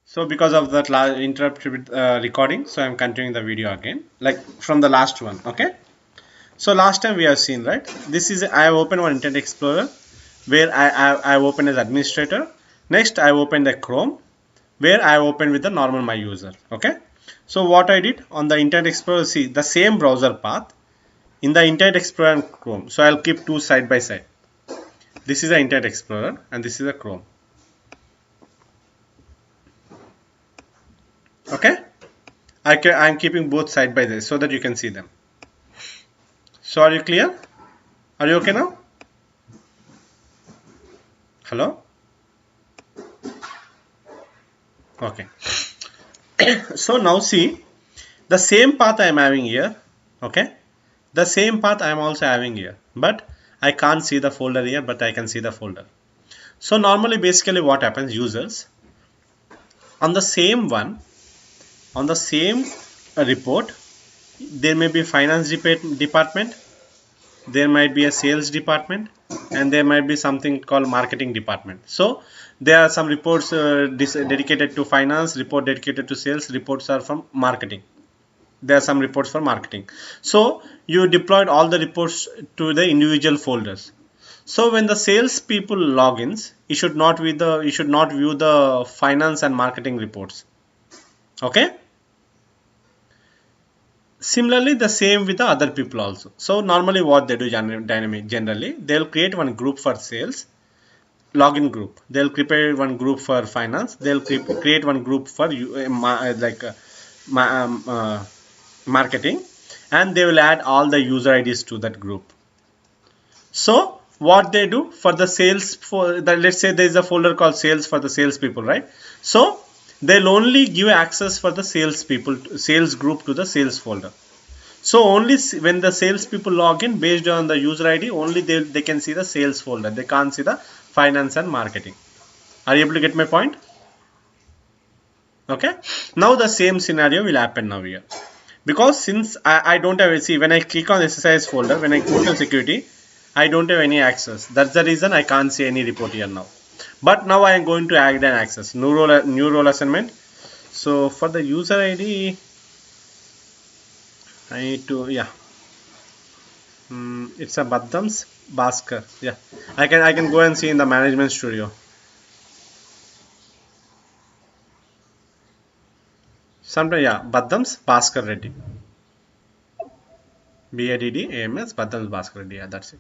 So because of that interrupted recording, so I'm continuing the video again, like from the last one. Okay. So last time we have seen, right? This is I have opened one Internet Explorer where I have opened as administrator. Next I have opened the Chrome where I have opened with the normal my user. Okay. So what I did on the Internet Explorer, see the same browser path in the Internet Explorer and Chrome. So I'll keep two side by side. This is the Internet Explorer and this is a Chrome. Okay. I'm keeping both side by side so that you can see them. So are you clear? Are you okay now? Hello? Okay. So now see the same path I am having here. Okay. The same path I am also having here. But I can't see the folder here, but I can see the folder. So normally basically what happens, users on the same one, on the same report, there may be finance department, there might be a sales department, and there might be something called marketing department. So there are some reports dedicated to finance, report dedicated to sales, reports are from marketing. There are some reports for marketing. So you deployed all the reports to the individual folders. So when the sales people logins, you should not view the finance and marketing reports. Okay. Similarly, the same with the other people also. So normally what they do generally, they'll create one group for sales, login group. They'll create one group for finance. They'll create one group for marketing, and they will add all the user IDs to that group. So what they do for the sales, for the, let's say there is a folder called sales for the sales people, right? So they'll only give access for the sales people, sales group to the sales folder. So only when the sales people log in based on the user ID, only they can see the sales folder. They can't see the finance and marketing. Are you able to get my point? Okay. Now the same scenario will happen now here. Because since I don't have, see when I click on SSIS folder, when I go to security, I don't have any access. That's the reason I can't see any report here now. But now I am going to add an access. New role assignment. So for the user ID, I need to, yeah. It's a Badams Bhaskar. Yeah. I can go and see in the management studio. Sometimes, yeah, Badams Bhaskar Reddy. BADDAMS Badams Bhaskar Reddy. Yeah, that's it.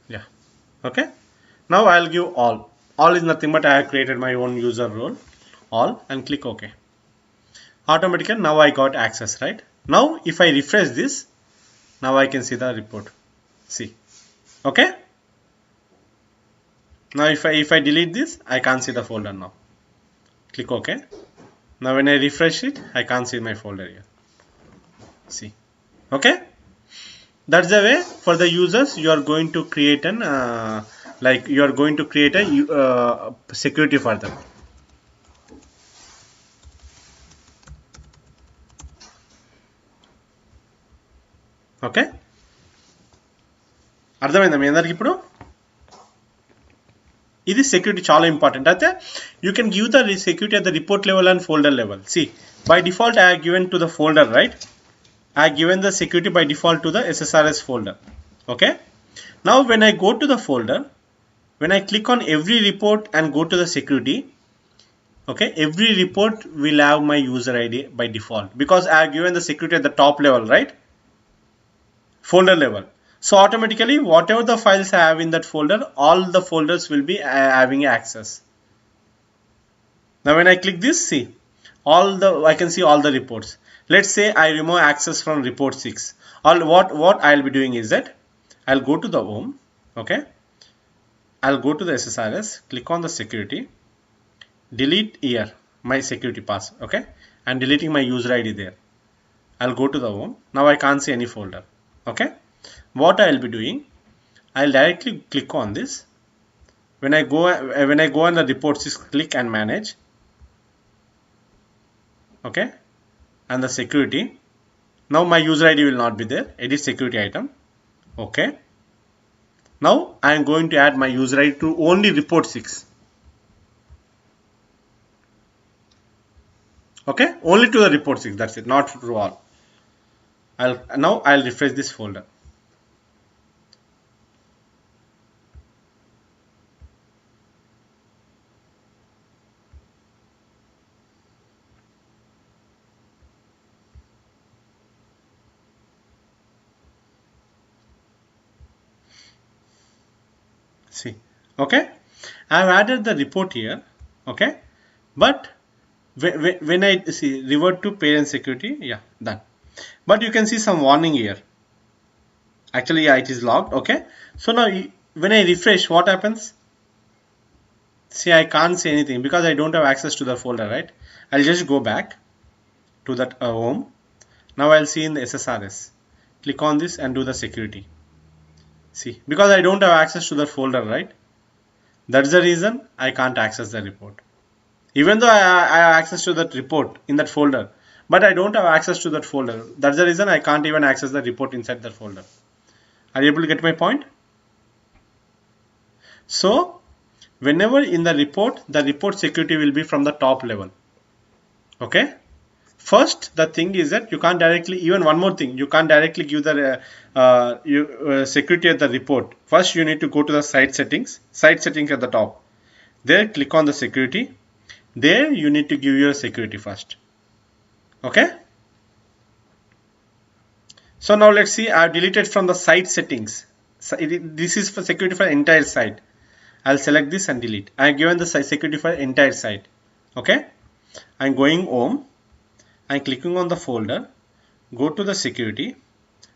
Yeah. Okay. Now I'll give all. All is nothing but I have created my own user role. All, and click OK. Automatically now I got access, right? Now if I refresh this, now I can see the report. See. Okay. Now if I delete this, I can't see the folder now. Click OK. Now when I refresh it, I can't see my folder here. See. Okay. That's the way for the users you are going to create an like you are going to create a security for them. Okay, అర్థమైందా మీ అందరికి ఇప్పుడు? ఇది security చాలా important. అయితే you can give the security at the report level and folder level. See, by default I have given to the folder, right? I have given the security by default to the SSRS folder. Okay. Now when I go to the folder, when I click on every report and go to the security, okay, every report will have my user ID by default because I have given the security at the top level, right? Folder level. So automatically whatever the files I have in that folder, all the folders will be having access. Now when I click this, see I can see all the reports. Let's say I remove access from report 6. What I'll be doing is that I'll go to the home. Okay, I'll go to the SSRS, click on the security, delete here my security pass. Okay, and deleting my user ID there. I'll go to the home. Now I can't see any folder. Okay, what I'll be doing, I'll directly click on this. When I go on the reports, just click and manage. Okay, and the security. Now my user ID will not be there. Edit security item. Okay, Now I am going to add my user ID to only report 6. Okay, only to the report 6, that's it, not to all. Now I'll refresh this folder. See, okay, I've added the report here, okay, but when I see revert to parent security, yeah, done. But you can see some warning here. Actually, yeah, it is logged, okay. So now when I refresh, what happens? See, I can't see anything because I don't have access to the folder, right? I'll just go back to that home. Now I'll see in the SSRS. Click on this and do the security. See, because I don't have access to the folder, right? That's the reason I can't access the report. Even though I have access to that report in that folder, but I don't have access to that folder. That's the reason I can't even access the report inside that folder. Are you able to get my point? So, whenever in the report security will be from the top level. Okay? First, the thing is that you can't directly, even one more thing, you can't directly give the security at the report. First, you need to go to the site settings at the top. There, click on the security. There, you need to give your security first. Okay? So now let's see, I've deleted from the site settings. So this is for security for entire site. I'll select this and delete. I've given the security for entire site. Okay? I'm going home. I'm clicking on the folder. Go to the security.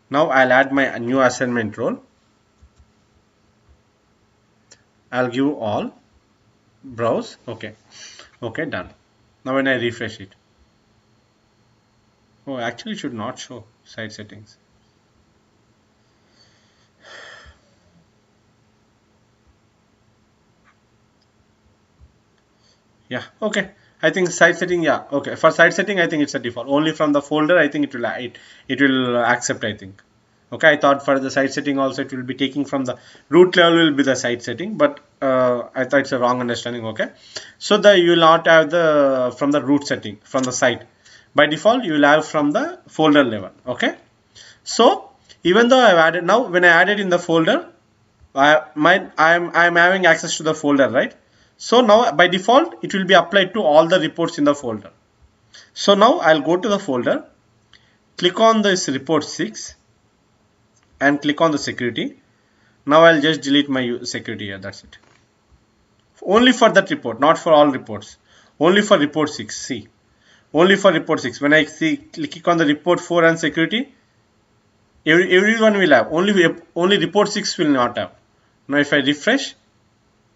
Now I'll add my new assignment role. I'll give all. Browse. Okay. Okay, done. Now when I refresh it. Oh, actually it should not show site settings. Yeah, okay. I think site setting, yeah, okay. For site setting, I think it's a default. Only from the folder, I think it will accept, I think. Okay, I thought for the site setting also it will be taking from the root level will be the site setting, but I thought it's a wrong understanding. Okay, so you will not have the from the root setting from the site. By default, you will have from the folder level. Okay, so even though I've added now, when I added in the folder, I'm having access to the folder, right? So now by default it will be applied to all the reports in the folder. So now I'll go to the folder, click on this report 6 and click on the security. Now I'll just delete my security here, that's it. Only for that report, not for all reports. Only for report 6, see. Only for report 6. When I click on the report 4 and security, everyone will have. Only report 6 will not have. Now if I refresh,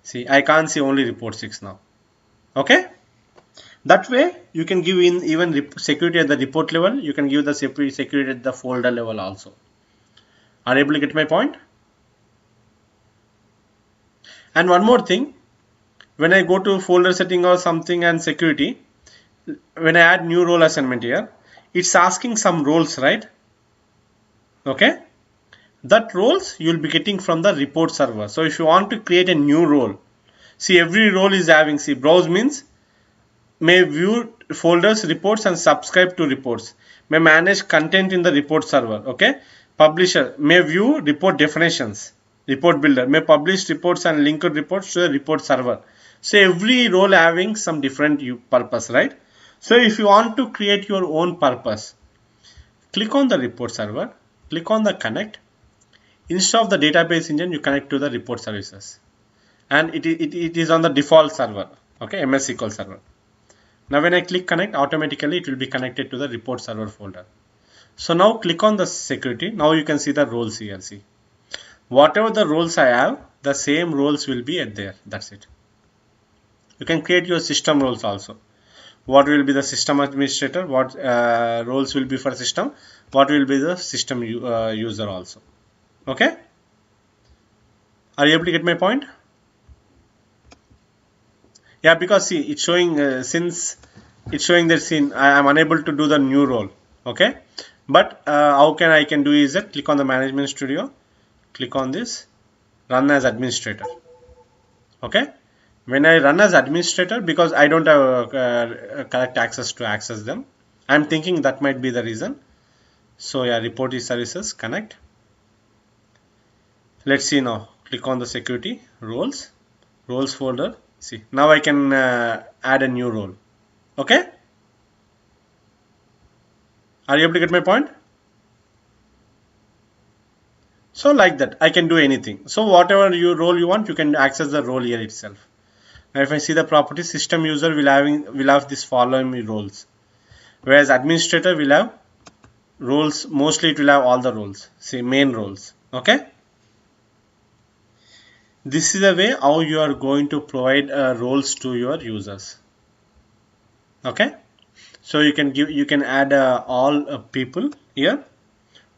see, I can't see only report 6 now. Okay? That way, you can give in even security at the report level. You can give the security at the folder level also. Are you able to get my point? And one more thing. When I go to folder setting or something and security, when I add new role assignment here, it's asking some roles, right? Okay? That roles you will be getting from the report server. So if you want to create a new role, see, every role is having, see, browse means may view folders, reports and subscribe to reports. May manage content in the report server. Okay. Publisher may view report definitions. Report builder may publish reports and link reports to the report server. So every role having some different purpose, right? So if you want to create your own purpose, click on the report server, click on the connect. Instead of the database engine, you connect to the report services. And it is on the default server. Okay, MS SQL server. Now when I click connect, automatically it will be connected to the report server folder. So now click on the security. Now you can see the roles here. See, whatever the roles I have, the same roles will be at there. That's it. You can create your system roles also. What will be the system administrator? What roles will be for system? What will be the system user also? Okay. Are you able to get my point? Yeah, because see, it's showing since it's showing that scene, I am unable to do the new role. Okay, but how I can do is that click on the management studio, click on this, run as administrator. Okay, when I run as administrator, because I don't have correct access to access them, I'm thinking that might be the reason. So yeah, report is services connect. Let's see now. Click on the security roles folder. See, now I can add a new role. Okay, are you able to get my point? So like that, I can do anything. So whatever role you want, you can access the role here itself. Now if I see the property, system user will have this following roles, whereas administrator will have roles. Mostly it will have all the roles. See, main roles. Okay. This is the way how you are going to provide roles to your users. Okay. So you can add all people here.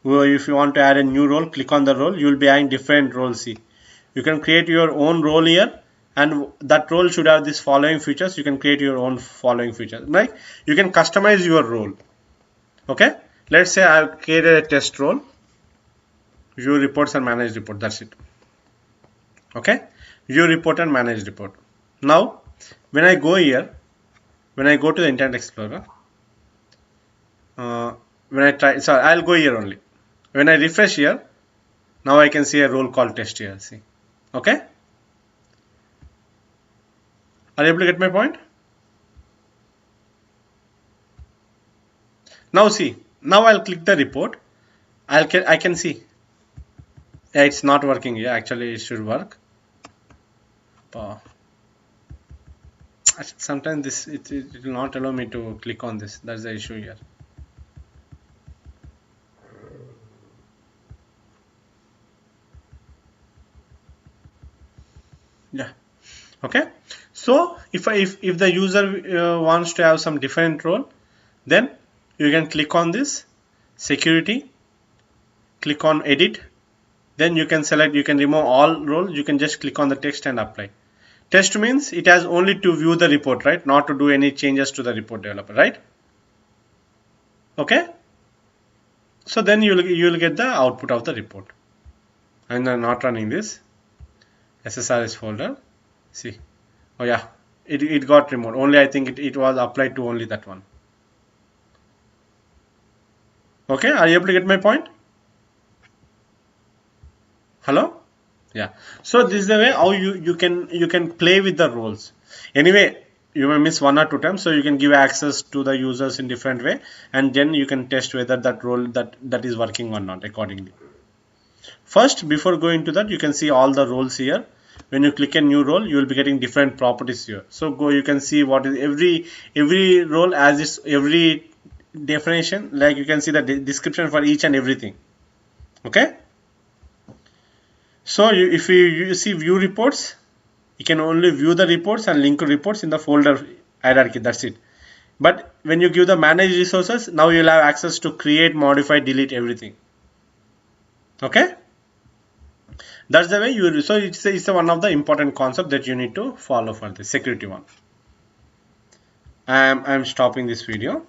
If you want to add a new role, click on the role. You will be adding different roles. See, you can create your own role here, and that role should have this following features. You can create your own following features. Like you can customize your role. Okay. Let's say I've created a test role. View reports and manage report. That's it. Okay. View report and manage report. Now, when I go here, when I go to the Internet Explorer, when I try, sorry, I'll go here only. When I refresh here, now I can see a role called test here. See, okay. Are you able to get my point? Now see, now I'll click the report. I can see. Yeah, it's not working here. Actually, it should work. Sometimes it will not allow me to click on this. That's the issue here. Yeah. Okay. So if the user wants to have some different role, then you can click on this security, click on edit, then you can select, you can remove all roles, you can just click on the text and apply. Test means it has only to view the report, right? Not to do any changes to the report developer, right? Okay. So then you will get the output of the report. I'm not running this SSRS folder. See, oh yeah, it got removed. Only I think it was applied to only that one. Okay, are you able to get my point? Hello? Yeah. So this is the way how you can play with the roles. Anyway, you may miss 1 or 2 times, so you can give access to the users in different way, and then you can test whether that role that is working or not accordingly. First, before going to that, you can see all the roles here. When you click a new role, you will be getting different properties here. So you can see what is every role as its every definition. Like you can see the description for each and everything. Okay. So if you see view reports, you can only view the reports and link to reports in the folder hierarchy. That's it. But when you give the manage resources, now you'll have access to create, modify, delete everything. Okay. That's the way you will. So it's one of the important concept that you need to follow for the security one. I'm stopping this video.